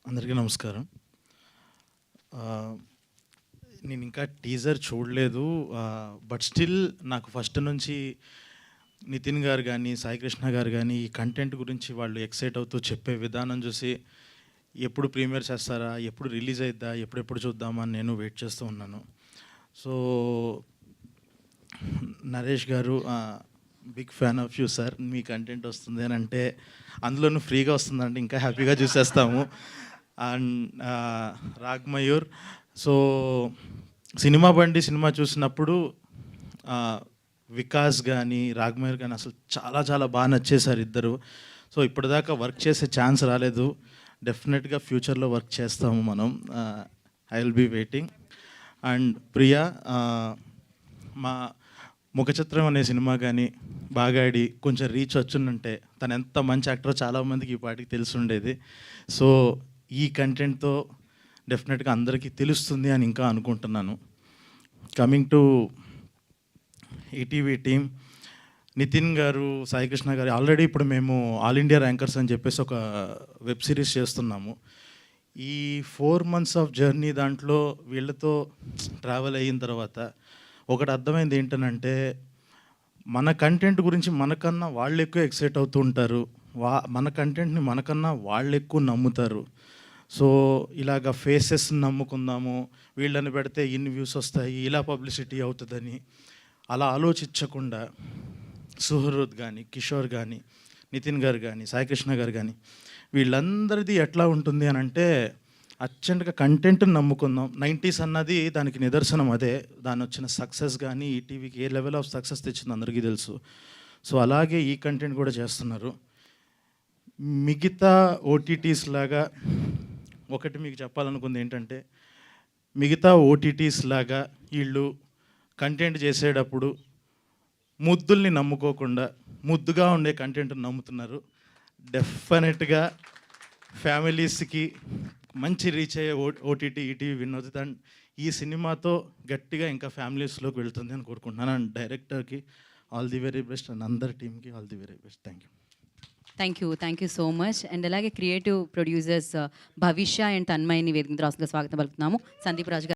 అందరికీ నమస్కారం. నేను ఇంకా టీజర్ చూడలేదు. బట్ స్టిల్ నాకు ఫస్ట్ నుంచి నితిన్ గారు కానీ, సాయి కృష్ణ గారు కానీ ఈ కంటెంట్ గురించి వాళ్ళు ఎక్సైట్ అవుతూ చెప్పే విధానం చూసి ఎప్పుడు ప్రీమియర్ చేస్తారా, ఎప్పుడు రిలీజ్ అయిద్దా, ఎప్పుడెప్పుడు చూద్దామా అని నేను వెయిట్ చేస్తూ ఉన్నాను. సో నరేష్ గారు, big fan of you sir. మీ కంటెంట్ వస్తుంది అని అంటే, అందులోనూ ఫ్రీగా వస్తుందంటే ఇంకా హ్యాపీగా చూసేస్తాము. And Ragmayur, so cinema Bandi cinema చూసినప్పుడు వికాస్ కానీ రాగ్మయూర్ కానీ అసలు చాలా చాలా బాగా నచ్చేశారు ఇద్దరు. సో ఇప్పటిదాకా వర్క్ చేసే ఛాన్స్ రాలేదు. డెఫినెట్గా ఫ్యూచర్లో వర్క్ చేస్తాము మనం. I will be waiting. And Priya, మా ముఖచిత్రం అనే సినిమా కానీ బాగా ఆడి కొంచెం రీచ్ వచ్చుంటే తను ఎంత మంచి యాక్టర్ చాలామందికి ఈ పాటికి తెలిసి ఉండేది. సో ఈ కంటెంట్తో డెఫినెట్గా అందరికీ తెలుస్తుంది అని ఇంకా అనుకుంటున్నాను. Coming to ETV team, Nitin గారు, సాయి కృష్ణ గారు, ఆల్రెడీ ఇప్పుడు మేము ఆల్ ఇండియా ర్యాంకర్స్ అని చెప్పేసి ఒక వెబ్ సిరీస్ చేస్తున్నాము. ఈ 4 months ఆఫ్ జర్నీ దాంట్లో వీళ్ళతో ట్రావెల్ అయిన తర్వాత ఒకటి అర్థమైంది ఏంటనంటే, మన కంటెంట్ గురించి మనకన్నా వాళ్ళు ఎక్కువ ఎక్సైట్ అవుతూ ఉంటారు. మన కంటెంట్ని మనకన్నా వాళ్ళు ఎక్కువ నమ్ముతారు. సో ఇలాగ ఫేసెస్ నమ్ముకుందాము, వీళ్ళని పెడితే ఇన్ని వ్యూస్ వస్తాయి, ఇలా పబ్లిసిటీ అవుతుందని అలా ఆలోచించకుండా సుహృద్ కానీ, కిషోర్ కానీ, నితిన్ గారు కానీ, సాయి కృష్ణ గారు కానీ వీళ్ళందరిది ఎట్లా ఉంటుంది అని అంటే, అర్జెంటుగా కంటెంట్ని నమ్ముకుందాం. 90s అన్నది దానికి నిదర్శనం అదే. దాని వచ్చిన సక్సెస్ కానీ ఈటీవీకి ఏ లెవెల్ ఆఫ్ సక్సెస్ తెచ్చింది అందరికీ తెలుసు. సో అలాగే ఈ కంటెంట్ కూడా చేస్తున్నారు. మిగతా ఓటీటీస్ లాగా ఒకటి మీకు చెప్పాలనుకుంది ఏంటంటే, మిగతా ఓటీటీస్ లాగా వీళ్ళు కంటెంట్ చేసేటప్పుడు ముద్దుల్ని నమ్ముకోకుండా ముద్దుగా ఉండే కంటెంట్ని నమ్ముతున్నారు. డెఫినెట్గా ఫ్యామిలీస్కి మంచి రీచ్ అయ్యే ఓటీటీ ఈటీవీ విన్ అవుతుంది. అండ్ ఈ సినిమాతో గట్టిగా ఇంకా ఫ్యామిలీస్లోకి వెళ్తుంది అని కోరుకుంటున్నాను. అండ్ డైరెక్టర్కి all the very best, and అందరి టీమ్కి all the very best. Thank you so much. And అలాగే క్రియేటివ్ ప్రొడ్యూసర్స్ భవిష్య అండ్ తన్మయ్ని వేదిక రాసుగా స్వాగతం పలుకుతున్నాము. సందీప్ రాజు గారు.